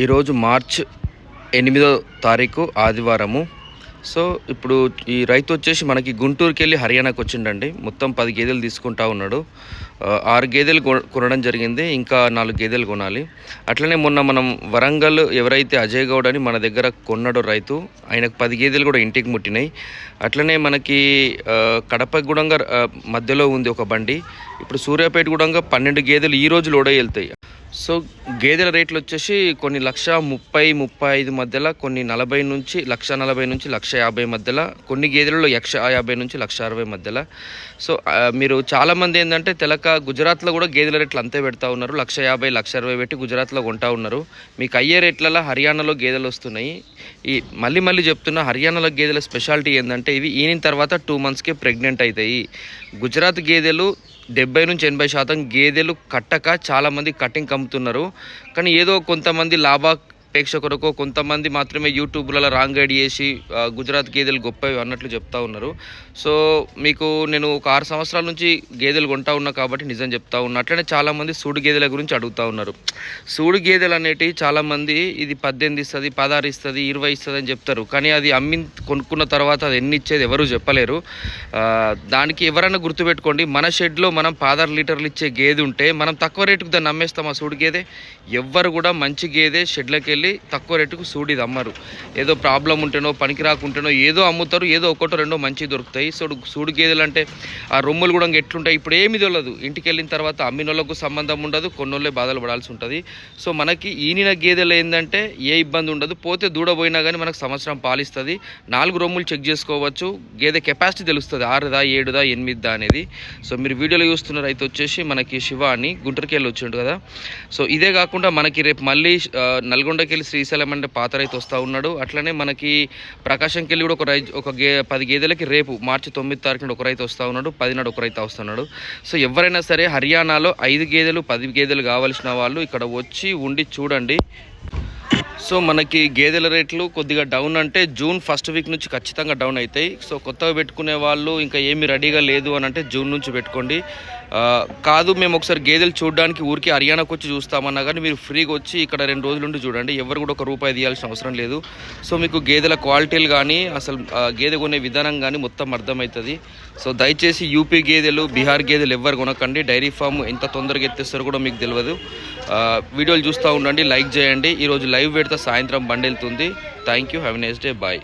ఈరోజు మార్చ్ 8వ తారీఖు ఆదివారము. సో ఇప్పుడు ఈ రైతు వచ్చేసి మనకి గుంటూరుకి వెళ్ళి హర్యానాకు వచ్చిండండి. మొత్తం 10 గేదెలు తీసుకుంటా ఉన్నాడు. 6 గేదెలు కొనడం జరిగింది, ఇంకా 4 గేదెలు కొనాలి. అట్లనే మొన్న మనం వరంగల్ ఎవరైతే అజయ్ గౌడ్ అని మన దగ్గర కొన్నాడో రైతు, ఆయనకు 10 గేదెలు కూడా ఇంటికి ముట్టినాయి. అట్లనే మనకి కడప గుడంగా మధ్యలో ఉంది ఒక బండి. ఇప్పుడు సూర్యాపేట గుడంగా 12 గేదెలు ఈరోజు లోడ్ అయ్యి వెళ్తాయి. సో గేదెల రేట్లు వచ్చేసి కొన్ని 1,30,35 మధ్యలో, కొన్ని 40 నుంచి 1,40 నుంచి 1,50 మధ్యలో, కొన్ని గేదెలలో 150 నుంచి 160 మధ్యలో. సో మీరు చాలామంది ఏంటంటే గుజరాత్లో కూడా గేదెల రేట్లు అంతే పెడతా ఉన్నారు. 150, 160 పెట్టి గుజరాత్లో కొంటా ఉన్నారు. మీకు అయ్యే రేట్లలో హర్యానాలో గేదెలు వస్తున్నాయి. ఈ మళ్ళీ చెప్తున్నా, హర్యానాలో గేదెల స్పెషాలిటీ ఏంటంటే ఇవి ఈనిన తర్వాత 2 మంత్స్కే ప్రెగ్నెంట్ అవుతాయి. గుజరాత్ గేదెలు 70 నుంచి 80% గేదెలు కట్టక చాలామంది కటింగ్ అమ్ముతున్నారు. కానీ ఏదో కొంతమంది లాభాపేక్ష కొరకు కొంతమంది మాత్రమే యూట్యూబ్లలో రాంగ్ గైడ్ చేసి గుజరాత్ గేదెలు గొప్పవి అన్నట్లు చెప్తా ఉన్నారు. సో మీకు నేను ఒక 6 సంవత్సరాల నుంచి గేదెలు కొంటా ఉన్నా కాబట్టి నిజం చెప్తా ఉన్నా. అట్లనే చాలామంది సూడు గేదెల గురించి అడుగుతూ ఉన్నారు. సూడు గేదెలు అనేటివి చాలామంది ఇది 18 ఇస్తుంది, 16 ఇస్తుంది, 20 ఇస్తుంది అని చెప్తారు. కానీ అది కొనుక్కున్న తర్వాత అది ఎన్ని ఇచ్చేది ఎవరు చెప్పలేరు. దానికి ఎవరైనా గుర్తుపెట్టుకోండి, మన షెడ్లో మనం 16 లీటర్లు ఇచ్చే గేదె ఉంటే మనం తక్కువ రేటుకు దాన్ని అమ్మేస్తాం. ఆ సూడు గేదె ఎవ్వరు కూడా మంచి గేదె షెడ్లోకి వెళ్ళి తక్కువ రేటుకు సూడిది అమ్మరు. ఏదో ప్రాబ్లం ఉంటేనో పనికి రాకుంటేనో ఏదో అమ్ముతారు, ఏదో ఒకటో రెండో మంచి దొరుకుతాయి. సూడు గేదెలు అంటే ఆ రొమ్ములు కూడా ఎట్లుంటాయి ఇప్పుడు ఏమి తెలియదు. ఇంటికి వెళ్ళిన తర్వాత అమ్మినోళ్ళకు సంబంధం ఉండదు, కొన్నోళ్ళే బాధలు పడాల్సి ఉంటుంది. సో మనకి ఈనిన గేదెలు ఏంటంటే ఏ ఇబ్బంది ఉండదు. పోతే దూడ పోయినా కానీ మనకు సంవత్సరం పాలిస్తుంది. 4 రొమ్ములు చెక్ చేసుకోవచ్చు. గేదె కెపాసిటీ తెలుస్తుంది, 6దా 7దా 8దా అనేది. సో మీరు వీడియోలో చూస్తున్న రైతు వచ్చేసి మనకి శివ అని గుంటూరుకి వెళ్ళి వచ్చిండు కదా. సో ఇదే కాకుండా మనకి రేపు మళ్ళీ నల్గొండకి వెళ్ళి శ్రీశైలం అంటే పాత రైతు వస్తూ ఉన్నాడు. అట్లనే మనకి ప్రకాశంకి వెళ్ళి కూడా ఒక 10 గేదెలకి రేపు మార్చి 9వ తారీఖున ఒక రైతు వస్తూ ఉన్నాడు, 10 నాడు ఒక రైతు వస్తున్నాడు. సో ఎవరైనా సరే హర్యానాలో 5 గేదెలు 10 గేదెలు కావాల్సిన వాళ్ళు ఇక్కడ వచ్చి ఉండి చూడండి. సో మనకి గేదెల రేట్లు కొద్దిగా డౌన్ అంటే జూన్ ఫస్ట్ వీక్ నుంచి ఖచ్చితంగా డౌన్ అవుతాయి. సో కొత్తగా పెట్టుకునే వాళ్ళు ఇంకా ఏమీ రెడీగా లేదు అని అంటే జూన్ నుంచి పెట్టుకోండి. కాదు మేము ఒకసారి గేదెలు చూడడానికి ఊరికి హర్యానాకు వచ్చి చూస్తామన్నా కానీ మీరు ఫ్రీగా వచ్చి ఇక్కడ 2 రోజులు ఉండి చూడండి. ఎవరు కూడా ₹1 తీయాల్సిన అవసరం లేదు. సో మీకు గేదెల క్వాలిటీలు కానీ అసలు గేదె కొనే విధానం కానీ మొత్తం అర్థమవుతుంది. సో దయచేసి యూపీ గేదెలు, బీహార్ గేదెలు ఎవ్వరు కొనకండి. డైరీ ఫామ్ ఎంత తొందరగా ఎత్తేస్తారో కూడా మీకు తెలియదు. వీడియోలు చూస్తూ ఉండండి, లైక్ చేయండి. ఈరోజు లైవ్ పెడితే సాయంత్రం బండి వెళ్తుంది. Thank you, have a nice day, bye.